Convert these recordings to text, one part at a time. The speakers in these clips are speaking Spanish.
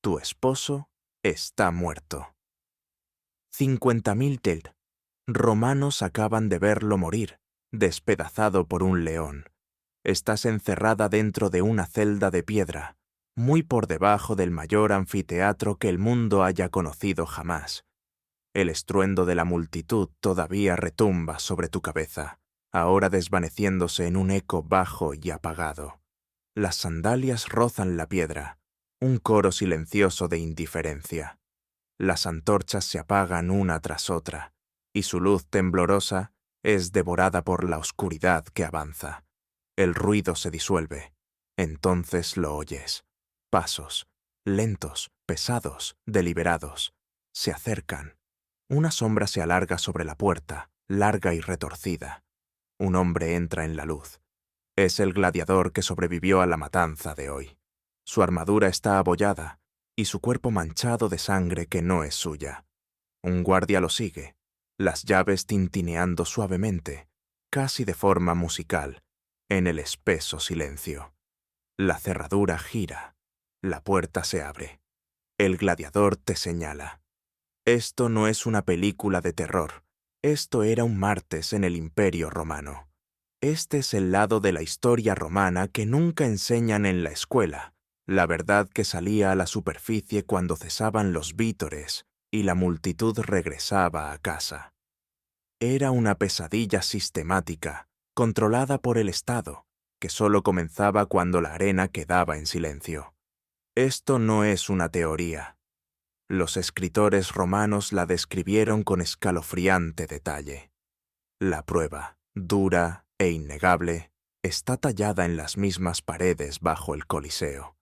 Tu esposo está muerto. 50.000 romanos acaban de verlo morir, despedazado por un león. Estás encerrada dentro de una celda de piedra, muy por debajo del mayor anfiteatro que el mundo haya conocido jamás. El estruendo de la multitud todavía retumba sobre tu cabeza, ahora desvaneciéndose en un eco bajo y apagado. Las sandalias rozan la piedra, un coro silencioso de indiferencia. Las antorchas se apagan una tras otra, y su luz temblorosa es devorada por la oscuridad que avanza. El ruido se disuelve. Entonces lo oyes. Pasos, lentos, pesados, deliberados. Se acercan. Una sombra se alarga sobre la puerta, larga y retorcida. Un hombre entra en la luz. Es el gladiador que sobrevivió a la matanza de hoy. Su armadura está abollada y su cuerpo manchado de sangre que no es suya. Un guardia lo sigue, las llaves tintineando suavemente, casi de forma musical, en el espeso silencio. La cerradura gira, la puerta se abre. El gladiador te señala. Esto no es una película de terror, esto era un martes en el Imperio Romano. Este es el lado de la historia romana que nunca enseñan en la escuela, la verdad que salía a la superficie cuando cesaban los vítores y la multitud regresaba a casa. Era una pesadilla sistemática, controlada por el Estado, que solo comenzaba cuando la arena quedaba en silencio. Esto no es una teoría. Los escritores romanos la describieron con escalofriante detalle. La prueba, dura e innegable, está tallada en las mismas paredes bajo el Coliseo.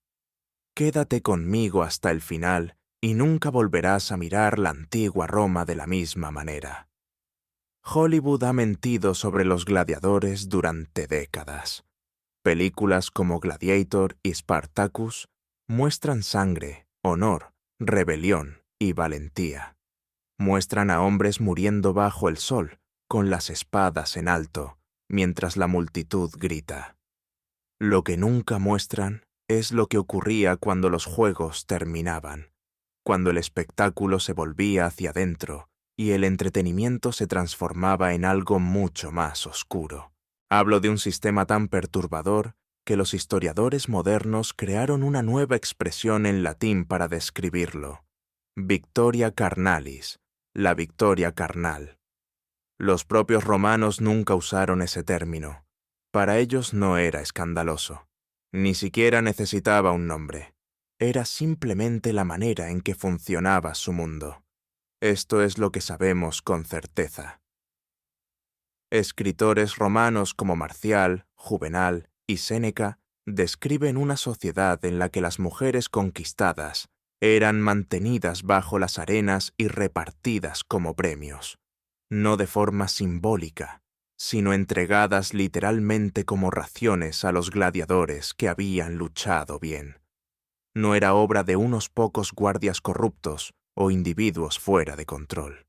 Quédate conmigo hasta el final y nunca volverás a mirar la antigua Roma de la misma manera. Hollywood ha mentido sobre los gladiadores durante décadas. Películas como Gladiator y Spartacus muestran sangre, honor, rebelión y valentía. Muestran a hombres muriendo bajo el sol, con las espadas en alto, mientras la multitud grita. Lo que nunca muestran es lo que ocurría cuando los juegos terminaban, cuando el espectáculo se volvía hacia adentro y el entretenimiento se transformaba en algo mucho más oscuro. Hablo de un sistema tan perturbador que los historiadores modernos crearon una nueva expresión en latín para describirlo: victoria carnalis, la victoria carnal. Los propios romanos nunca usaron ese término. Para ellos no era escandaloso. Ni siquiera necesitaba un nombre. Era simplemente la manera en que funcionaba su mundo. Esto es lo que sabemos con certeza. Escritores romanos como Marcial, Juvenal y Séneca describen una sociedad en la que las mujeres conquistadas eran mantenidas bajo las arenas y repartidas como premios, no de forma simbólica, sino entregadas literalmente como raciones a los gladiadores que habían luchado bien. No era obra de unos pocos guardias corruptos o individuos fuera de control.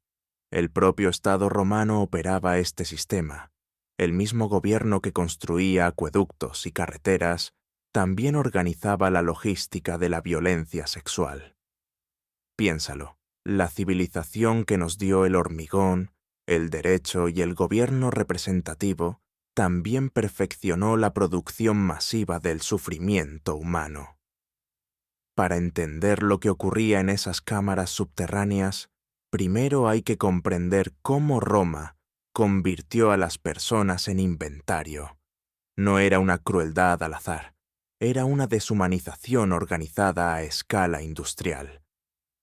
El propio Estado romano operaba este sistema. El mismo gobierno que construía acueductos y carreteras también organizaba la logística de la violencia sexual. Piénsalo, la civilización que nos dio el hormigón, el derecho y el gobierno representativo también perfeccionó la producción masiva del sufrimiento humano. Para entender lo que ocurría en esas cámaras subterráneas, primero hay que comprender cómo Roma convirtió a las personas en inventario. No era una crueldad al azar, era una deshumanización organizada a escala industrial.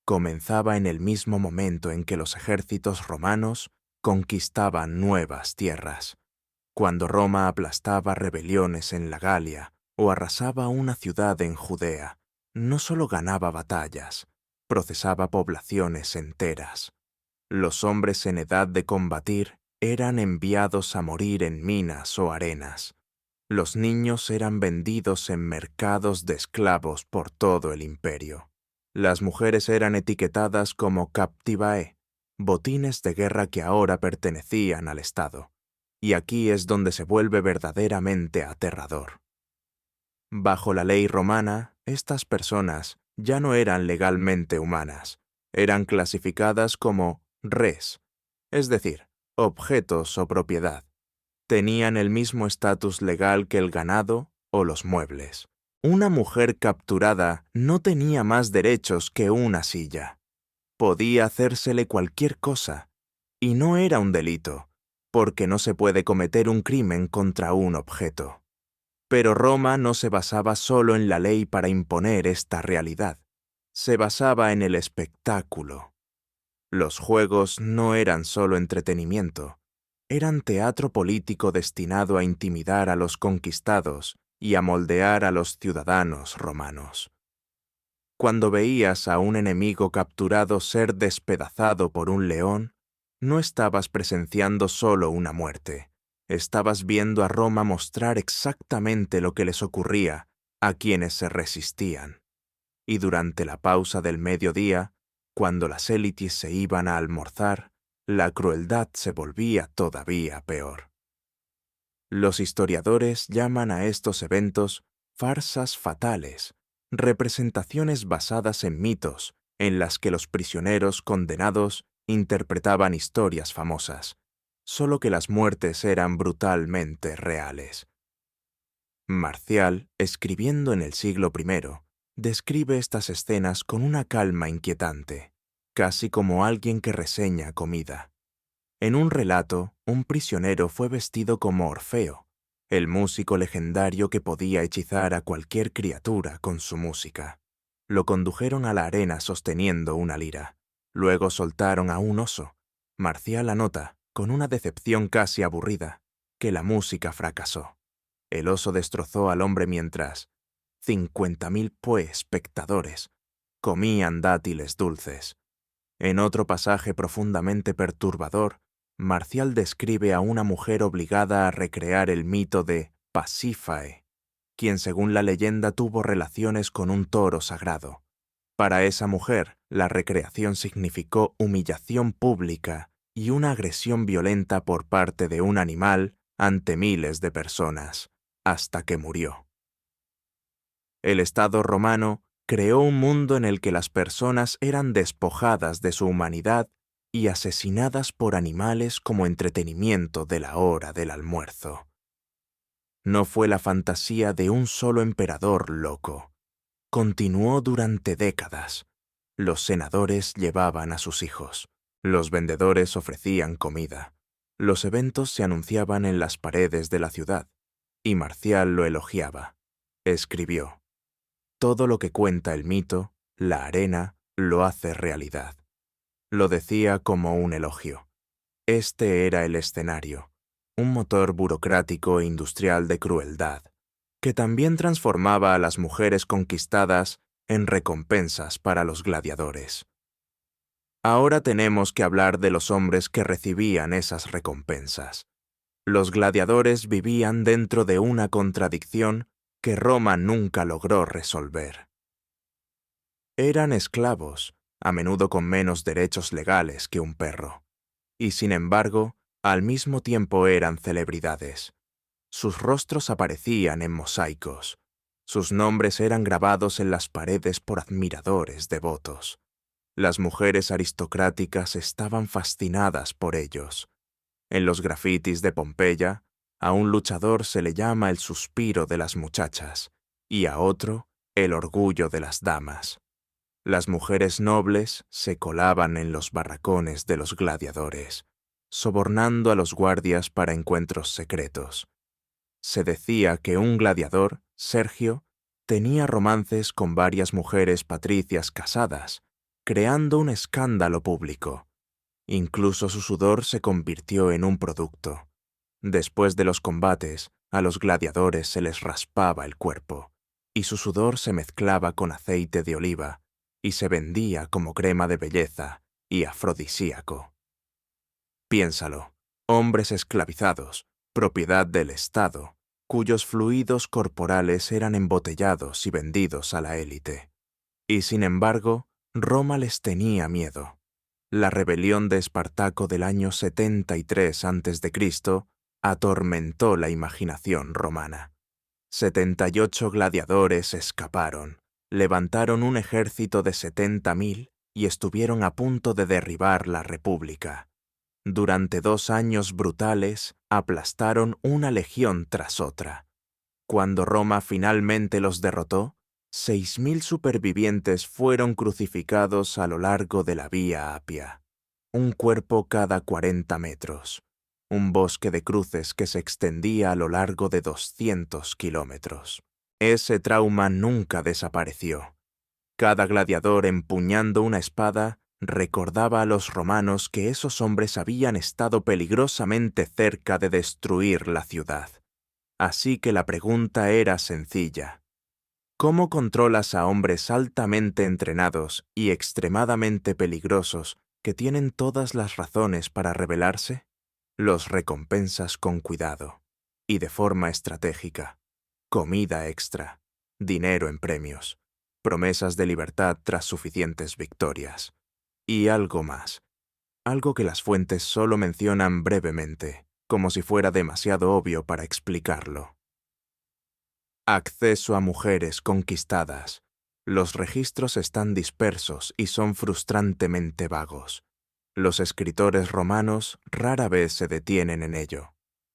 Comenzaba en el mismo momento en que los ejércitos romanos conquistaban nuevas tierras, cuando Roma aplastaba rebeliones en la Galia o arrasaba una ciudad en Judea. No solo ganaba batallas, procesaba poblaciones enteras. Los hombres en edad de combatir eran enviados a morir en minas o arenas. Los niños eran vendidos en mercados de esclavos por todo el imperio. Las mujeres eran etiquetadas como captivae, botines de guerra que ahora pertenecían al Estado. Y aquí es donde se vuelve verdaderamente aterrador. Bajo la ley romana, estas personas ya no eran legalmente humanas, eran clasificadas como res, es decir, objetos o propiedad. Tenían el mismo estatus legal que el ganado o los muebles. Una mujer capturada no tenía más derechos que una silla. Podía hacérsele cualquier cosa, y no era un delito, porque no se puede cometer un crimen contra un objeto. Pero Roma no se basaba solo en la ley para imponer esta realidad. Se basaba en el espectáculo. Los juegos no eran solo entretenimiento, eran teatro político destinado a intimidar a los conquistados y a moldear a los ciudadanos romanos. Cuando veías a un enemigo capturado ser despedazado por un león, no estabas presenciando solo una muerte, estabas viendo a Roma mostrar exactamente lo que les ocurría a quienes se resistían. Y durante la pausa del mediodía, cuando las élites se iban a almorzar, la crueldad se volvía todavía peor. Los historiadores llaman a estos eventos farsas fatales, representaciones basadas en mitos en las que los prisioneros condenados interpretaban historias famosas, solo que las muertes eran brutalmente reales. Marcial, escribiendo en el siglo I, describe estas escenas con una calma inquietante, casi como alguien que reseña comida. En un relato, un prisionero fue vestido como Orfeo, el músico legendario que podía hechizar a cualquier criatura con su música. Lo condujeron a la arena sosteniendo una lira. Luego soltaron a un oso. Marcial anota, con una decepción casi aburrida, que la música fracasó. El oso destrozó al hombre mientras 50.000 espectadores comían dátiles dulces. En otro pasaje profundamente perturbador, Marcial describe a una mujer obligada a recrear el mito de Pasífae, quien según la leyenda tuvo relaciones con un toro sagrado. Para esa mujer, la recreación significó humillación pública y una agresión violenta por parte de un animal ante miles de personas, hasta que murió. El Estado romano creó un mundo en el que las personas eran despojadas de su humanidad y asesinadas por animales como entretenimiento de la hora del almuerzo. No fue la fantasía de un solo emperador loco. Continuó durante décadas. Los senadores llevaban a sus hijos. Los vendedores ofrecían comida. Los eventos se anunciaban en las paredes de la ciudad, y Marcial lo elogiaba. Escribió: todo lo que cuenta el mito, la arena, lo hace realidad. Lo decía como un elogio. Este era el escenario, un motor burocrático e industrial de crueldad, que también transformaba a las mujeres conquistadas en recompensas para los gladiadores. Ahora tenemos que hablar de los hombres que recibían esas recompensas. Los gladiadores vivían dentro de una contradicción que Roma nunca logró resolver. Eran esclavos, a menudo con menos derechos legales que un perro, y sin embargo, al mismo tiempo eran celebridades. Sus rostros aparecían en mosaicos, sus nombres eran grabados en las paredes por admiradores devotos. Las mujeres aristocráticas estaban fascinadas por ellos. En los grafitis de Pompeya, a un luchador se le llama el suspiro de las muchachas, y a otro, el orgullo de las damas. Las mujeres nobles se colaban en los barracones de los gladiadores, sobornando a los guardias para encuentros secretos. Se decía que un gladiador, Sergio, tenía romances con varias mujeres patricias casadas, creando un escándalo público. Incluso su sudor se convirtió en un producto. Después de los combates, a los gladiadores se les raspaba el cuerpo, y su sudor se mezclaba con aceite de oliva, y se vendía como crema de belleza y afrodisíaco. Piénsalo, hombres esclavizados, propiedad del Estado, cuyos fluidos corporales eran embotellados y vendidos a la élite. Y sin embargo, Roma les tenía miedo. La rebelión de Espartaco del año 73 a.C. atormentó la imaginación romana. 78 gladiadores escaparon, levantaron un ejército de 70.000 y estuvieron a punto de derribar la República. Durante 2 años brutales, aplastaron una legión tras otra. Cuando Roma finalmente los derrotó, 6.000 supervivientes fueron crucificados a lo largo de la Vía Apia, un cuerpo cada 40 metros, un bosque de cruces que se extendía a lo largo de 200 kilómetros. Ese trauma nunca desapareció. Cada gladiador empuñando una espada recordaba a los romanos que esos hombres habían estado peligrosamente cerca de destruir la ciudad. Así que la pregunta era sencilla. ¿Cómo controlas a hombres altamente entrenados y extremadamente peligrosos que tienen todas las razones para rebelarse? Los recompensas con cuidado y de forma estratégica. Comida extra, dinero en premios, promesas de libertad tras suficientes victorias. Y algo más, algo que las fuentes solo mencionan brevemente, como si fuera demasiado obvio para explicarlo. Acceso a mujeres conquistadas. Los registros están dispersos y son frustrantemente vagos. Los escritores romanos rara vez se detienen en ello,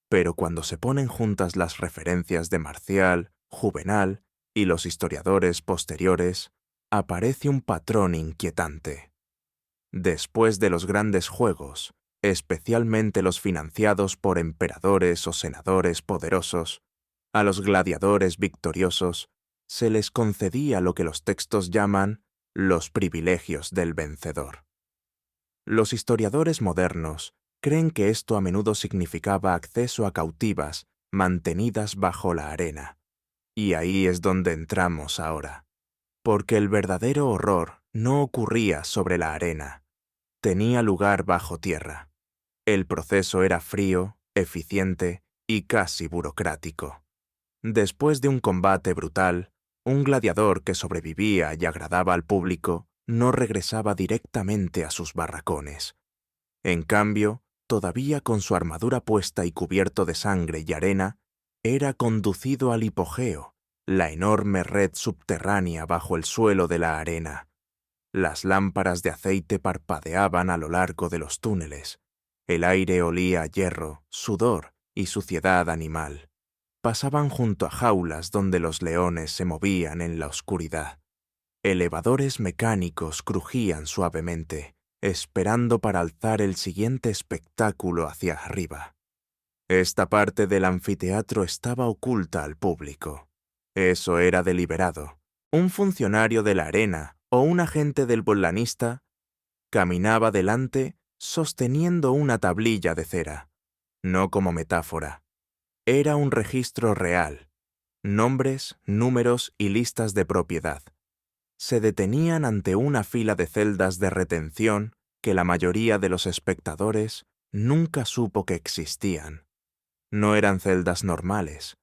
pero cuando se ponen juntas las referencias de Marcial, Juvenal y los historiadores posteriores, aparece un patrón inquietante. Después de los grandes juegos, especialmente los financiados por emperadores o senadores poderosos, a los gladiadores victoriosos se les concedía lo que los textos llaman los privilegios del vencedor. Los historiadores modernos creen que esto a menudo significaba acceso a cautivas mantenidas bajo la arena. Y ahí es donde entramos ahora, porque el verdadero horror no ocurría sobre la arena, tenía lugar bajo tierra. El proceso era frío, eficiente y casi burocrático. Después de un combate brutal, un gladiador que sobrevivía y agradaba al público no regresaba directamente a sus barracones. En cambio, todavía con su armadura puesta y cubierto de sangre y arena, era conducido al hipogeo, la enorme red subterránea bajo el suelo de la arena. Las lámparas de aceite parpadeaban a lo largo de los túneles. El aire olía a hierro, sudor y suciedad animal. Pasaban junto a jaulas donde los leones se movían en la oscuridad. Elevadores mecánicos crujían suavemente, esperando para alzar el siguiente espectáculo hacia arriba. Esta parte del anfiteatro estaba oculta al público. Eso era deliberado. Un funcionario de la arena o un agente del bollanista caminaba delante sosteniendo una tablilla de cera, no como metáfora. Era un registro real, nombres, números y listas de propiedad. Se detenían ante una fila de celdas de retención que la mayoría de los espectadores nunca supo que existían. No eran celdas normales.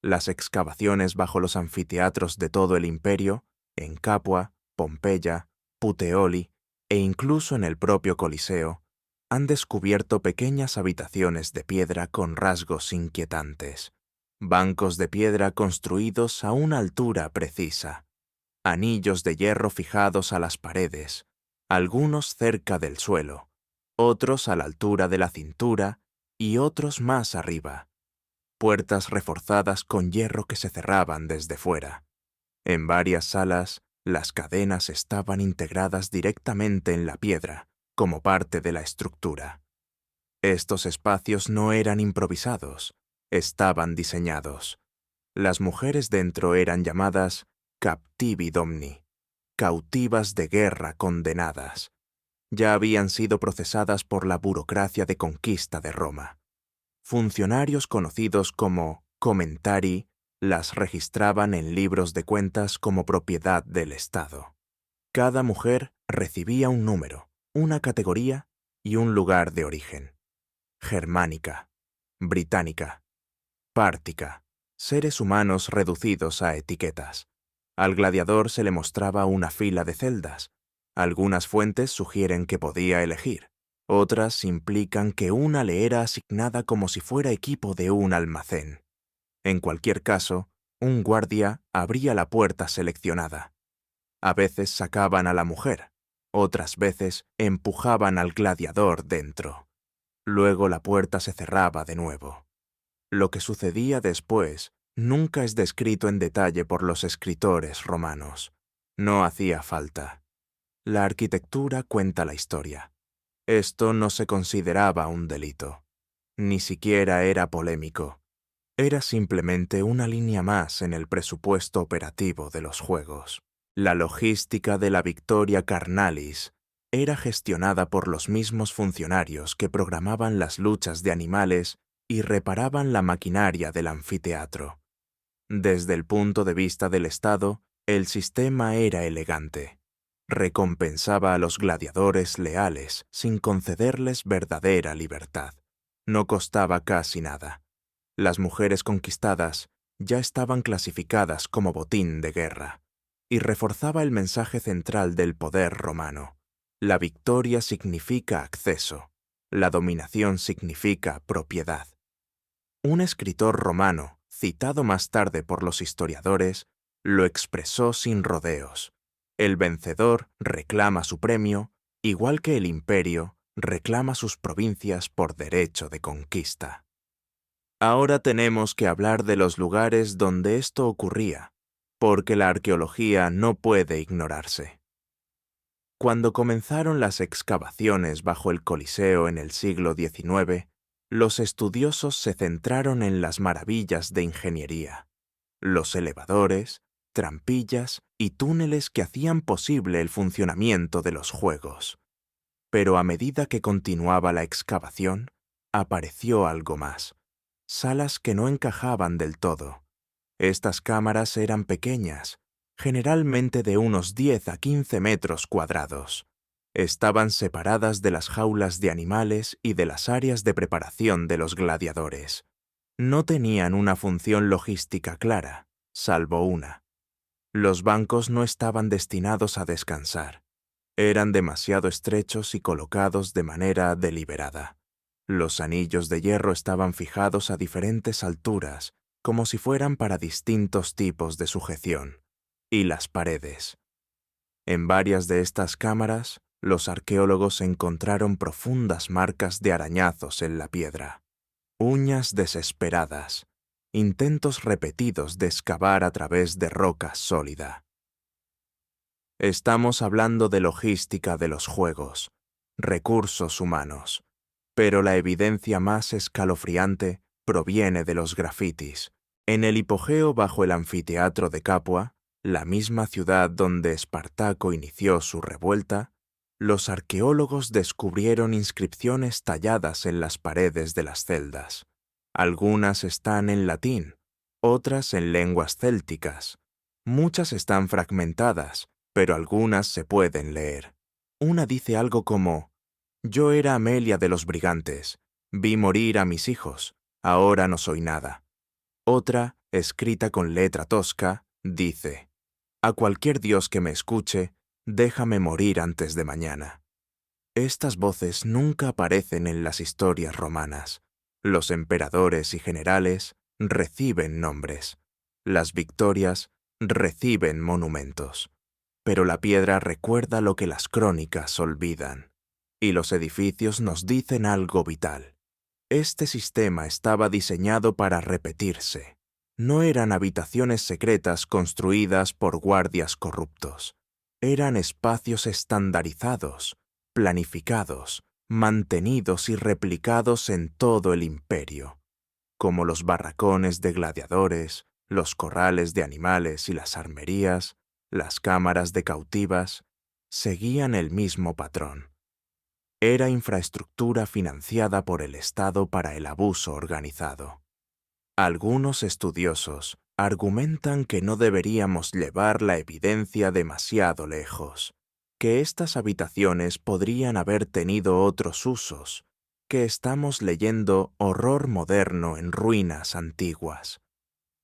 Las excavaciones bajo los anfiteatros de todo el imperio, en Capua, Pompeya, Puteoli e incluso en el propio Coliseo, han descubierto pequeñas habitaciones de piedra con rasgos inquietantes, bancos de piedra construidos a una altura precisa, anillos de hierro fijados a las paredes, algunos cerca del suelo, otros a la altura de la cintura y otros más arriba, puertas reforzadas con hierro que se cerraban desde fuera. En varias salas, las cadenas estaban integradas directamente en la piedra, como parte de la estructura. Estos espacios no eran improvisados, estaban diseñados. Las mujeres dentro eran llamadas captivi domni, cautivas de guerra condenadas. Ya habían sido procesadas por la burocracia de conquista de Roma. Funcionarios conocidos como commentari las registraban en libros de cuentas como propiedad del Estado. Cada mujer recibía un número, una categoría y un lugar de origen. Germánica, británica, pártica, seres humanos reducidos a etiquetas. Al gladiador se le mostraba una fila de celdas. Algunas fuentes sugieren que podía elegir. Otras implican que una le era asignada como si fuera equipo de un almacén. En cualquier caso, un guardia abría la puerta seleccionada. A veces sacaban a la mujer, otras veces empujaban al gladiador dentro. Luego la puerta se cerraba de nuevo. Lo que sucedía después nunca es descrito en detalle por los escritores romanos. No hacía falta. La arquitectura cuenta la historia. Esto no se consideraba un delito. Ni siquiera era polémico. Era simplemente una línea más en el presupuesto operativo de los juegos. La logística de la Victoria Carnalis era gestionada por los mismos funcionarios que programaban las luchas de animales y reparaban la maquinaria del anfiteatro. Desde el punto de vista del Estado, el sistema era elegante. Recompensaba a los gladiadores leales sin concederles verdadera libertad. No costaba casi nada. Las mujeres conquistadas ya estaban clasificadas como botín de guerra, y reforzaba el mensaje central del poder romano. La victoria significa acceso, la dominación significa propiedad. Un escritor romano, citado más tarde por los historiadores, lo expresó sin rodeos. El vencedor reclama su premio, igual que el imperio reclama sus provincias por derecho de conquista. Ahora tenemos que hablar de los lugares donde esto ocurría, porque la arqueología no puede ignorarse. Cuando comenzaron las excavaciones bajo el Coliseo en el siglo XIX, los estudiosos se centraron en las maravillas de ingeniería, los elevadores, trampillas y túneles que hacían posible el funcionamiento de los juegos. Pero a medida que continuaba la excavación, apareció algo más. Salas que no encajaban del todo. Estas cámaras eran pequeñas, generalmente de unos 10 a 15 metros cuadrados. Estaban separadas de las jaulas de animales y de las áreas de preparación de los gladiadores. No tenían una función logística clara, salvo una. Los bancos no estaban destinados a descansar. Eran demasiado estrechos y colocados de manera deliberada. Los anillos de hierro estaban fijados a diferentes alturas, como si fueran para distintos tipos de sujeción. Y las paredes. En varias de estas cámaras, los arqueólogos encontraron profundas marcas de arañazos en la piedra, uñas desesperadas, intentos repetidos de excavar a través de roca sólida. Estamos hablando de logística de los juegos, recursos humanos, pero la evidencia más escalofriante proviene de los grafitis. En el hipogeo bajo el anfiteatro de Capua, la misma ciudad donde Espartaco inició su revuelta, los arqueólogos descubrieron inscripciones talladas en las paredes de las celdas. Algunas están en latín, otras en lenguas célticas. Muchas están fragmentadas, pero algunas se pueden leer. Una dice algo como: «Yo era Amelia de los brigantes, vi morir a mis hijos, ahora no soy nada». Otra, escrita con letra tosca, dice: «A cualquier dios que me escuche, déjame morir antes de mañana». Estas voces nunca aparecen en las historias romanas. Los emperadores y generales reciben nombres. Las victorias reciben monumentos. Pero la piedra recuerda lo que las crónicas olvidan. Y los edificios nos dicen algo vital. Este sistema estaba diseñado para repetirse. No eran habitaciones secretas construidas por guardias corruptos. Eran espacios estandarizados, planificados, mantenidos y replicados en todo el imperio, como los barracones de gladiadores, los corrales de animales y las armerías, las cámaras de cautivas, seguían el mismo patrón. Era infraestructura financiada por el Estado para el abuso organizado. Algunos estudiosos argumentan que no deberíamos llevar la evidencia demasiado lejos, que estas habitaciones podrían haber tenido otros usos, que estamos leyendo horror moderno en ruinas antiguas.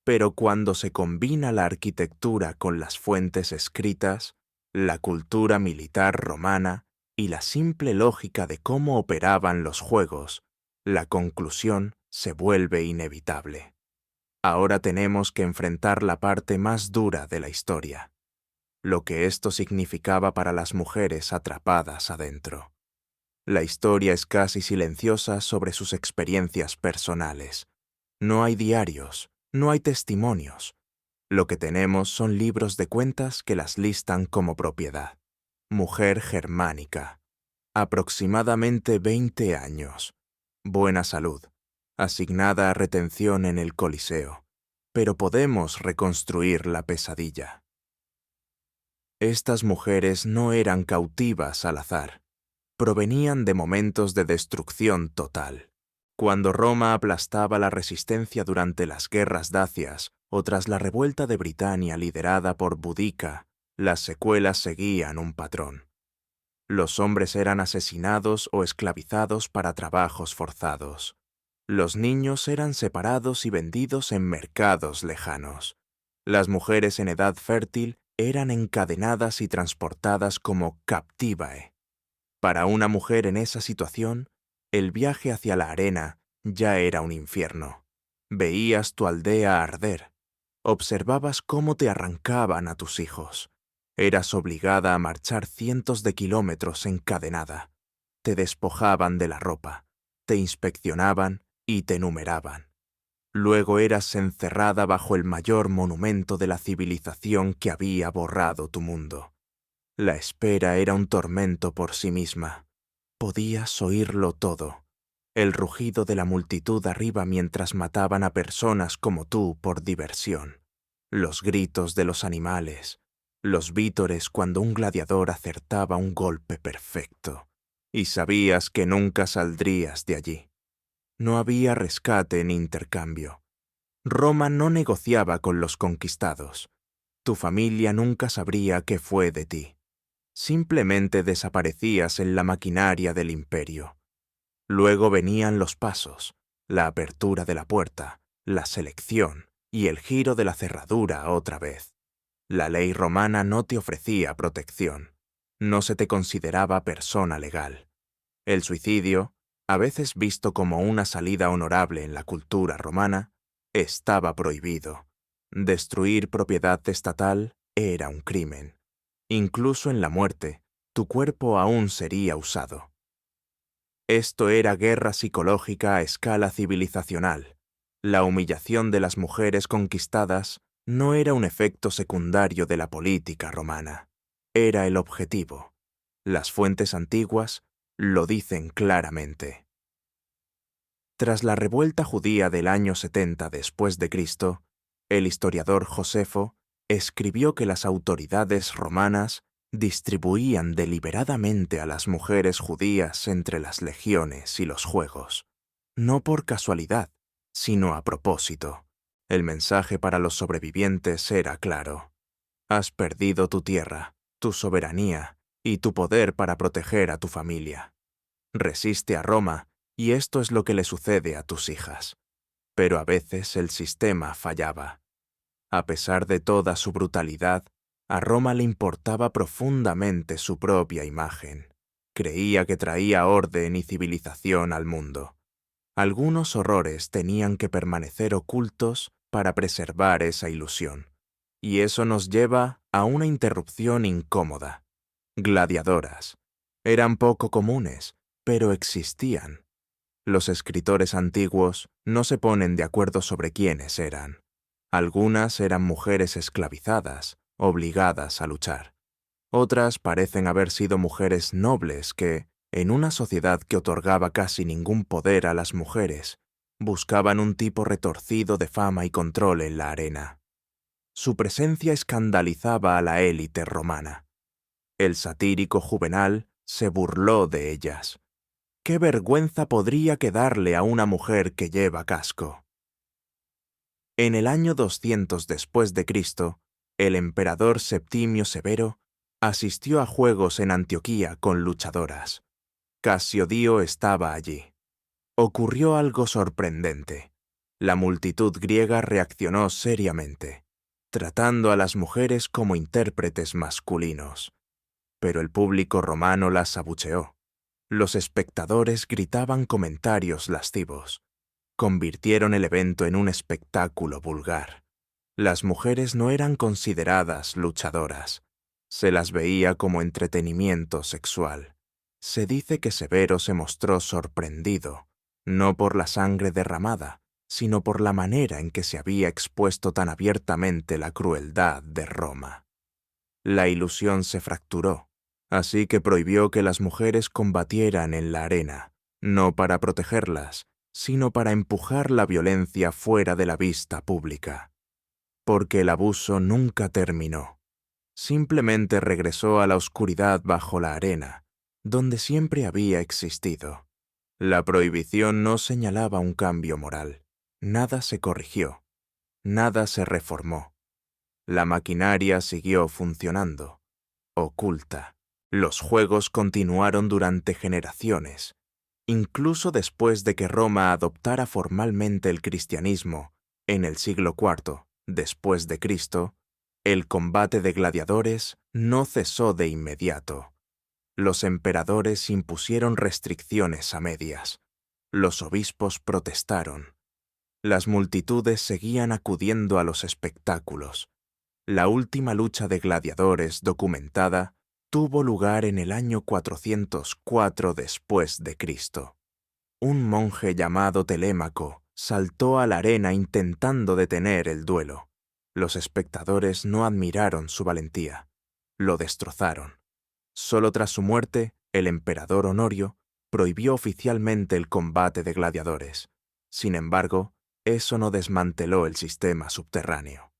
Pero cuando se combina la arquitectura con las fuentes escritas, la cultura militar romana y la simple lógica de cómo operaban los juegos, la conclusión se vuelve inevitable. Ahora tenemos que enfrentar la parte más dura de la historia. lo que esto significaba para las mujeres atrapadas adentro. La historia es casi silenciosa sobre sus experiencias personales. No hay diarios, no hay testimonios. Lo que tenemos son libros de cuentas que las listan como propiedad. Mujer germánica. Aproximadamente 20 años. Buena salud. Asignada a retención en el Coliseo. Pero podemos reconstruir la pesadilla. Estas mujeres no eran cautivas al azar. Provenían de momentos de destrucción total. Cuando Roma aplastaba la resistencia durante las guerras dacias o tras la revuelta de Britania liderada por Boudica, las secuelas seguían un patrón. Los hombres eran asesinados o esclavizados para trabajos forzados. Los niños eran separados y vendidos en mercados lejanos. Las mujeres en edad fértil eran encadenadas y transportadas como captivae. Para una mujer en esa situación, el viaje hacia la arena ya era un infierno. Veías tu aldea arder. Observabas cómo te arrancaban a tus hijos. Eras obligada a marchar cientos de kilómetros encadenada. Te despojaban de la ropa, te inspeccionaban y te numeraban. Luego eras encerrada bajo el mayor monumento de la civilización que había borrado tu mundo. La espera era un tormento por sí misma. Podías oírlo todo. El rugido de la multitud arriba mientras mataban a personas como tú por diversión. Los gritos de los animales. Los vítores cuando un gladiador acertaba un golpe perfecto. Y sabías que nunca saldrías de allí. No había rescate ni intercambio. Roma no negociaba con los conquistados. Tu familia nunca sabría qué fue de ti. Simplemente desaparecías en la maquinaria del imperio. Luego venían los pasos, la apertura de la puerta, la selección y el giro de la cerradura otra vez. La ley romana no te ofrecía protección. No se te consideraba persona legal. El suicidio, a veces visto como una salida honorable en la cultura romana, estaba prohibido. Destruir propiedad estatal era un crimen. Incluso en la muerte, tu cuerpo aún sería usado. Esto era guerra psicológica a escala civilizacional. La humillación de las mujeres conquistadas no era un efecto secundario de la política romana. Era el objetivo. Las fuentes antiguas lo dicen claramente. Tras la revuelta judía del año 70 después de Cristo, el historiador Josefo escribió que las autoridades romanas distribuían deliberadamente a las mujeres judías entre las legiones y los juegos, no por casualidad, sino a propósito. El mensaje para los sobrevivientes era claro. Has perdido tu tierra, tu soberanía y tu poder para proteger a tu familia. Resiste a Roma y esto es lo que le sucede a tus hijas. Pero a veces el sistema fallaba. A pesar de toda su brutalidad, a Roma le importaba profundamente su propia imagen. Creía que traía orden y civilización al mundo. Algunos horrores tenían que permanecer ocultos para preservar esa ilusión. Y eso nos lleva a una interrupción incómoda. Gladiadoras. Eran poco comunes, pero existían. Los escritores antiguos no se ponen de acuerdo sobre quiénes eran. Algunas eran mujeres esclavizadas, obligadas a luchar. Otras parecen haber sido mujeres nobles que, en una sociedad que otorgaba casi ningún poder a las mujeres, buscaban un tipo retorcido de fama y control en la arena. Su presencia escandalizaba a la élite romana. El satírico Juvenal se burló de ellas. ¿Qué vergüenza podría quedarle a una mujer que lleva casco? En el año 200 después de Cristo, el emperador Septimio Severo asistió a juegos en Antioquía con luchadoras. Cassiodio estaba allí. Ocurrió algo sorprendente. La multitud griega reaccionó seriamente, tratando a las mujeres como intérpretes masculinos. Pero el público romano las abucheó. Los espectadores gritaban comentarios lascivos. Convirtieron el evento en un espectáculo vulgar. Las mujeres no eran consideradas luchadoras. Se las veía como entretenimiento sexual. Se dice que Severo se mostró sorprendido, no por la sangre derramada, sino por la manera en que se había expuesto tan abiertamente la crueldad de Roma. La ilusión se fracturó, así que prohibió que las mujeres combatieran en la arena, no para protegerlas, sino para empujar la violencia fuera de la vista pública. Porque el abuso nunca terminó. Simplemente regresó a la oscuridad bajo la arena, donde siempre había existido. La prohibición no señalaba un cambio moral. Nada se corrigió. Nada se reformó. La maquinaria siguió funcionando, oculta. Los juegos continuaron durante generaciones, incluso después de que Roma adoptara formalmente el cristianismo en el siglo IV después de Cristo. El combate de gladiadores no cesó de inmediato. Los emperadores impusieron restricciones a medias. Los obispos protestaron. Las multitudes seguían acudiendo a los espectáculos. La última lucha de gladiadores documentada tuvo lugar en el año 404 después de Cristo. Un monje llamado Telémaco saltó a la arena intentando detener el duelo. Los espectadores no admiraron su valentía. Lo destrozaron. Solo tras su muerte, el emperador Honorio prohibió oficialmente el combate de gladiadores. Sin embargo, eso no desmanteló el sistema subterráneo.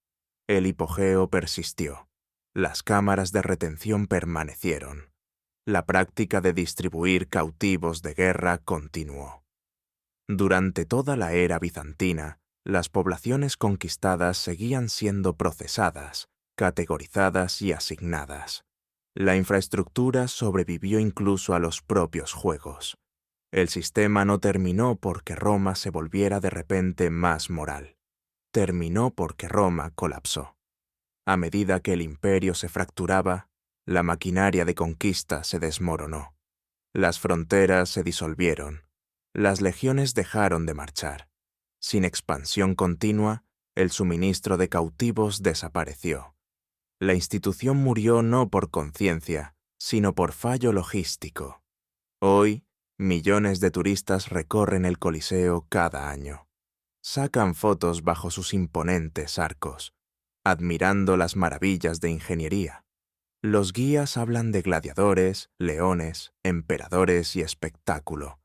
El hipogeo persistió. Las cámaras de retención permanecieron. La práctica de distribuir cautivos de guerra continuó. Durante toda la era bizantina, las poblaciones conquistadas seguían siendo procesadas, categorizadas y asignadas. La infraestructura sobrevivió incluso a los propios juegos. El sistema no terminó porque Roma se volviera de repente más moral. Terminó porque Roma colapsó. A medida que el imperio se fracturaba, la maquinaria de conquista se desmoronó. Las fronteras se disolvieron. Las legiones dejaron de marchar. Sin expansión continua, el suministro de cautivos desapareció. La institución murió no por conciencia, sino por fallo logístico. Hoy, millones de turistas recorren el Coliseo cada año. Sacan fotos bajo sus imponentes arcos, admirando las maravillas de ingeniería. Los guías hablan de gladiadores, leones, emperadores y espectáculo.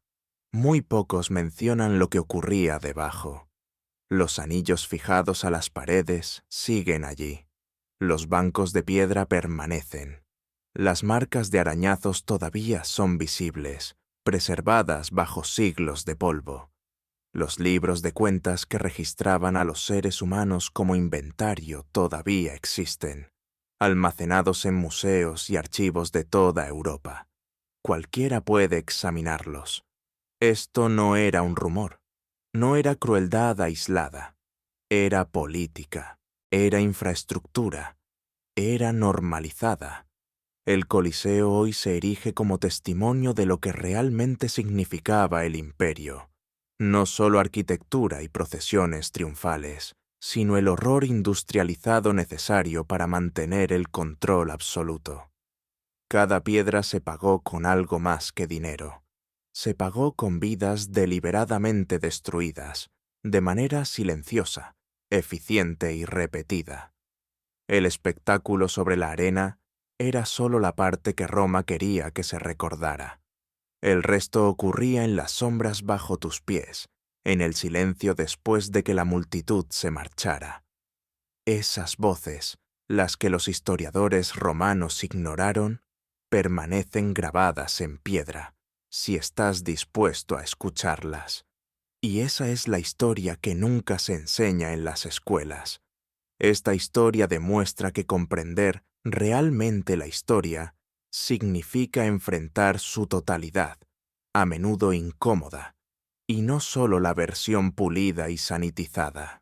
Muy pocos mencionan lo que ocurría debajo. Los anillos fijados a las paredes siguen allí. Los bancos de piedra permanecen. Las marcas de arañazos todavía son visibles, preservadas bajo siglos de polvo. Los libros de cuentas que registraban a los seres humanos como inventario todavía existen, almacenados en museos y archivos de toda Europa. Cualquiera puede examinarlos. Esto no era un rumor, no era crueldad aislada, era política, era infraestructura, era normalizada. El Coliseo hoy se erige como testimonio de lo que realmente significaba el imperio. No solo arquitectura y procesiones triunfales, sino el horror industrializado necesario para mantener el control absoluto. Cada piedra se pagó con algo más que dinero. Se pagó con vidas deliberadamente destruidas, de manera silenciosa, eficiente y repetida. El espectáculo sobre la arena era solo la parte que Roma quería que se recordara. El resto ocurría en las sombras bajo tus pies, en el silencio después de que la multitud se marchara. Esas voces, las que los historiadores romanos ignoraron, permanecen grabadas en piedra, si estás dispuesto a escucharlas. Y esa es la historia que nunca se enseña en las escuelas. Esta historia demuestra que comprender realmente la historia significa enfrentar su totalidad, a menudo incómoda, y no solo la versión pulida y sanitizada.